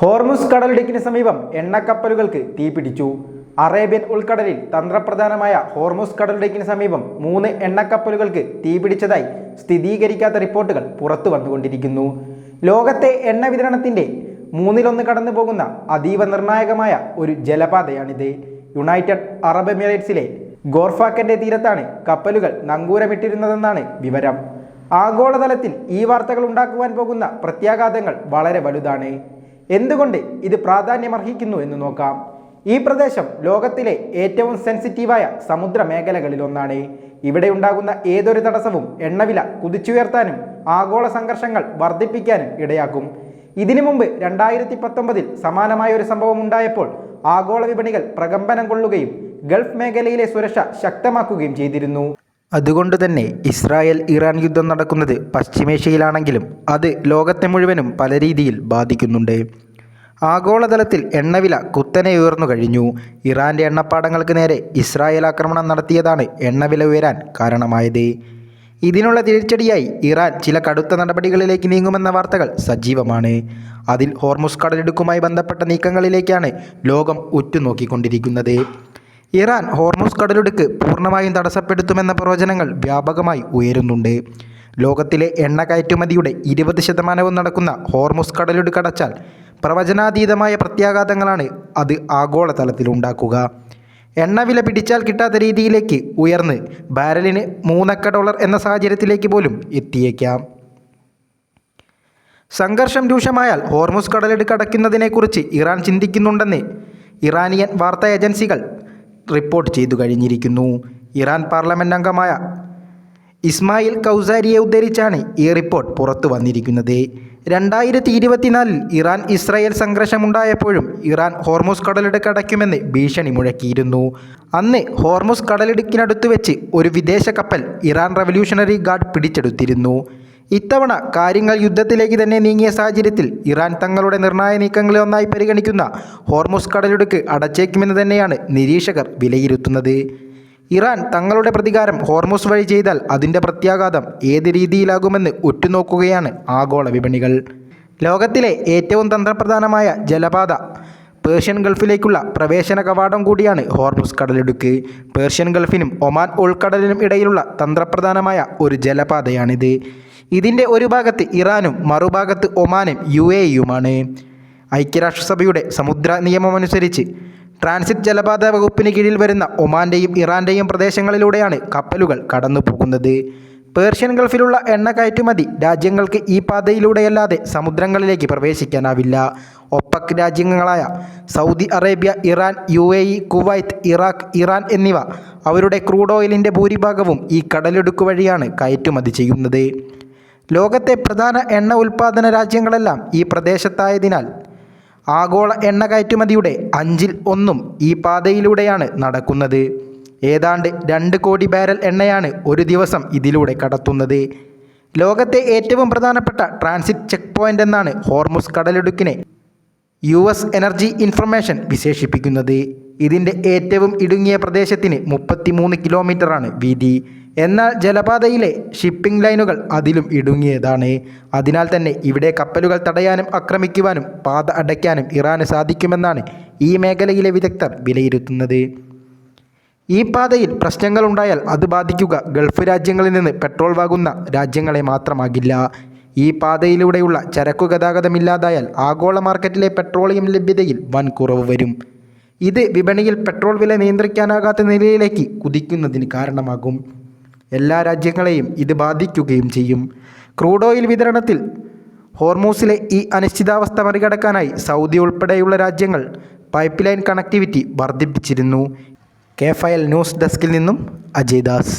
Hormuz കടലിടുക്കിന് സമീപം എണ്ണക്കപ്പലുകൾക്ക് തീപിടിച്ചു. Arabian ഉൾക്കടലിൽ തന്ത്രപ്രധാനമായ ഹോർമുസ് കടലിടുക്കിന് സമീപം 3 എണ്ണക്കപ്പലുകൾക്ക് തീപിടിച്ചതായി സ്ഥിരീകരിക്കാത്ത റിപ്പോർട്ടുകൾ പുറത്തു വന്നുകൊണ്ടിരിക്കുന്നു. ലോകത്തെ എണ്ണ വിതരണത്തിന്റെ 1/3 കടന്നു പോകുന്ന അതീവ നിർണായകമായ ഒരു ജലപാതയാണിത്. യുണൈറ്റഡ് അറബ് എമിറേറ്റ്സിലെ ഗോർഫാക്കന്റെ തീരത്താണ് കപ്പലുകൾ നങ്കൂരമിട്ടിരുന്നതെന്നാണ് വിവരം. ആഗോളതലത്തിൽ ഈ വാർത്തകൾ ഉണ്ടാക്കുവാൻ പോകുന്ന പ്രത്യാഘാതങ്ങൾ വളരെ വലുതാണ്. എന്തുകൊണ്ട് ഇത് പ്രാധാന്യമർഹിക്കുന്നു എന്ന് നോക്കാം. ഈ പ്രദേശം ലോകത്തിലെ ഏറ്റവും സെൻസിറ്റീവായ സമുദ്ര മേഖലകളിലൊന്നാണ്. ഇവിടെ ഉണ്ടാകുന്ന ഏതൊരു തടസ്സവും എണ്ണവില കുതിച്ചുയർത്താനും ആഗോള സംഘർഷങ്ങൾ വർദ്ധിപ്പിക്കാനും ഇടയാക്കും. ഇതിനു മുമ്പ് 2019 സമാനമായ ഒരു സംഭവം ഉണ്ടായപ്പോൾ ആഗോള വിപണികൾ പ്രകമ്പനം കൊള്ളുകയും ഗൾഫ് മേഖലയിലെ സുരക്ഷ ശക്തമാക്കുകയും ചെയ്തിരുന്നു. അതുകൊണ്ട് തന്നെ ഇസ്രായേൽ ഇറാൻ യുദ്ധം നടക്കുന്നത് പശ്ചിമേഷ്യയിലാണെങ്കിലും അത് ലോകത്തെ മുഴുവനും പല രീതിയിൽ ബാധിക്കുന്നുണ്ട്. ആഗോളതലത്തിൽ എണ്ണവില കുത്തനെ ഉയർന്നു കഴിഞ്ഞു. ഇറാൻ്റെ എണ്ണപ്പാടങ്ങൾക്ക് നേരെ ഇസ്രായേൽ ആക്രമണം നടത്തിയതാണ് എണ്ണവില ഉയരാൻ കാരണമായത്. ഇതിനുള്ള തിരിച്ചടിയായി ഇറാൻ ചില കടുത്ത നടപടികളിലേക്ക് നീങ്ങുമെന്ന വാർത്തകൾ സജീവമാണ്. അതിൽ ഹോർമുസ് കടലിടുക്കുമായി ബന്ധപ്പെട്ട നീക്കങ്ങളിലേക്കാണ് ലോകം ഉറ്റുനോക്കിക്കൊണ്ടിരിക്കുന്നത്. ഇറാൻ ഹോർമുസ് കടലിടുക്ക് പൂർണ്ണമായും തടസ്സപ്പെടുത്തുമെന്ന പ്രവചനങ്ങൾ വ്യാപകമായി ഉയരുന്നുണ്ട്. ലോകത്തിലെ എണ്ണ കയറ്റുമതിയുടെ 20% നടക്കുന്ന ഹോർമുസ് കടലിടുക്ക് അടച്ചാൽ പ്രവചനാതീതമായ പ്രത്യാഘാതങ്ങളാണ് അത് ആഗോളതലത്തിലുണ്ടാക്കുക. എണ്ണവില പിടിച്ചാൽ കിട്ടാത്ത രീതിയിലേക്ക് ഉയർന്ന് ബാരലിന് $3 എന്ന സാഹചര്യത്തിലേക്ക് പോലും എത്തിയേക്കാം. സംഘർഷം രൂക്ഷമായാൽ ഹോർമുസ് കടലിടുക്ക് അടയ്ക്കുന്നതിനെക്കുറിച്ച് ഇറാൻ ചിന്തിക്കുന്നുണ്ടെന്ന് ഇറാനിയൻ വാർത്താ ഏജൻസികൾ റിപ്പോർട്ട് ചെയ്തു കഴിഞ്ഞിരിക്കുന്നു. ഇറാൻ പാർലമെൻറ്റ് അംഗമായ ഇസ്മായിൽ കൗസാരിയെ ഉദ്ധരിച്ചാണ് ഈ റിപ്പോർട്ട് പുറത്തു വന്നിരിക്കുന്നത്. 2024 ഇറാൻ ഇസ്രായേൽ സംഘർഷമുണ്ടായപ്പോഴും ഇറാൻ ഹോർമുസ് കടലിടുക്ക് അടയ്ക്കുമെന്ന് ഭീഷണി മുഴക്കിയിരുന്നു. അന്ന് ഹോർമുസ് കടലിടുക്കിനടുത്ത് വെച്ച് ഒരു വിദേശ കപ്പൽ ഇറാൻ റവല്യൂഷണറി ഗാർഡ് പിടിച്ചെടുത്തിരുന്നു. ഇത്തവണ കാര്യങ്ങൾ യുദ്ധത്തിലേക്ക് തന്നെ നീങ്ങിയ സാഹചര്യത്തിൽ ഇറാൻ തങ്ങളുടെ നിർണായക നീക്കങ്ങളിൽ ഒന്നായി പരിഗണിക്കുന്ന ഹോർമുസ് കടലിടുക്ക് അടച്ചേക്കുമെന്ന് തന്നെയാണ് നിരീക്ഷകർ വിലയിരുത്തുന്നത്. ഇറാൻ തങ്ങളുടെ പ്രതികാരം ഹോർമുസ് വഴി ചെയ്താൽ അതിൻ്റെ പ്രത്യാഘാതം ഏത് രീതിയിലാകുമെന്ന് ഉറ്റുനോക്കുകയാണ് ആഗോള വിപണികൾ. ലോകത്തിലെ ഏറ്റവും തന്ത്രപ്രധാനമായ ജലപാത പേർഷ്യൻ ഗൾഫിലേക്കുള്ള പ്രവേശന കവാടം കൂടിയാണ് ഹോർമുസ് കടലിടുക്ക്. പേർഷ്യൻ ഗൾഫിനും ഒമാൻ ഉൾക്കടലിനും ഇടയിലുള്ള തന്ത്രപ്രധാനമായ ഒരു ജലപാതയാണിത്. ഇതിൻ്റെ ഒരു ഭാഗത്ത് ഇറാനും മറുഭാഗത്ത് ഒമാനും UAEയുമാണ്. ഐക്യരാഷ്ട്രസഭയുടെ സമുദ്ര നിയമമനുസരിച്ച് ട്രാൻസിറ്റ് ജലപാത വകുപ്പിന് കീഴിൽ വരുന്ന ഒമാൻ്റെയും ഇറാൻ്റെയും പ്രദേശങ്ങളിലൂടെയാണ് കപ്പലുകൾ കടന്നു പോകുന്നത്. പേർഷ്യൻ ഗൾഫിലുള്ള എണ്ണ കയറ്റുമതി രാജ്യങ്ങൾക്ക് ഈ പാതയിലൂടെയല്ലാതെ സമുദ്രങ്ങളിലേക്ക് പ്രവേശിക്കാനാവില്ല. ഒപെക് രാജ്യങ്ങളായ Saudi Arabia, Iran, UAE, Kuwait, Iraq, Iran എന്നിവ അവരുടെ ക്രൂഡ് ഓയിലിൻ്റെ ഭൂരിഭാഗവും ഈ കടലിടുക്ക് വഴിയാണ് കയറ്റുമതി ചെയ്യുന്നത്. ലോകത്തെ പ്രധാന എണ്ണ ഉൽപ്പാദന രാജ്യങ്ങളെല്ലാം ഈ പ്രദേശത്തായതിനാൽ ആഗോള എണ്ണ കയറ്റുമതിയുടെ 1/5 ഈ പാതയിലൂടെയാണ് നടക്കുന്നത്. ഏതാണ്ട് 2 കോടി ബാരൽ എണ്ണയാണ് ഒരു ദിവസം ഇതിലൂടെ കടത്തുന്നത്. ലോകത്തെ ഏറ്റവും പ്രധാനപ്പെട്ട ട്രാൻസിറ്റ് ചെക്ക് പോയിൻ്റ് എന്നാണ് ഹോർമുസ് കടലിടുക്കിനെ US എനർജി ഇൻഫർമേഷൻ വിശേഷിപ്പിക്കുന്നത്. ഇതിൻ്റെ ഏറ്റവും ഇടുങ്ങിയ പ്രദേശത്തിന് 33 കിലോമീറ്ററാണ് വീതി. എന്നാൽ ജലപാതയിലെ ഷിപ്പിംഗ് ലൈനുകൾ അതിലും ഇടുങ്ങിയതാണ്. അതിനാൽ തന്നെ ഇവിടെ കപ്പലുകൾ തടയാനും ആക്രമിക്കുവാനും പാത അടയ്ക്കാനും ഇറാന് സാധിക്കുമെന്നാണ് ഈ മേഖലയിലെ വിദഗ്ധർ വിലയിരുത്തുന്നത്. ഈ പാതയിൽ പ്രശ്നങ്ങളുണ്ടായാൽ അത് ബാധിക്കുക ഗൾഫ് രാജ്യങ്ങളിൽ നിന്ന് പെട്രോൾ വാങ്ങുന്ന രാജ്യങ്ങളെ മാത്രമാകില്ല. ഈ പാതയിലൂടെയുള്ള ചരക്കു ഗതാഗതമില്ലാതായാൽ ആഗോള മാർക്കറ്റിലെ പെട്രോളിയം ലഭ്യതയിൽ വൻ കുറവ് വരും. ഇത് വിപണിയിൽ പെട്രോൾ വില നിയന്ത്രിക്കാനാകാത്ത നിലയിലേക്ക് കുതിക്കുന്നതിന് കാരണമാകും. എല്ലാ രാജ്യങ്ങളെയും ഇത് ബാധിക്കുകയും ചെയ്യും. ക്രൂഡ് ഓയിൽ വിതരണത്തിൽ ഹോർമൂസിലെ ഈ അനിശ്ചിതാവസ്ഥ മറികടക്കാനായി സൗദി ഉൾപ്പെടെയുള്ള രാജ്യങ്ങൾ പൈപ്പ് ലൈൻ കണക്ടിവിറ്റി വർദ്ധിപ്പിച്ചിരുന്നു. K-File ന്യൂസ് ഡെസ്കിൽ നിന്നും അജയ് ദാസ്.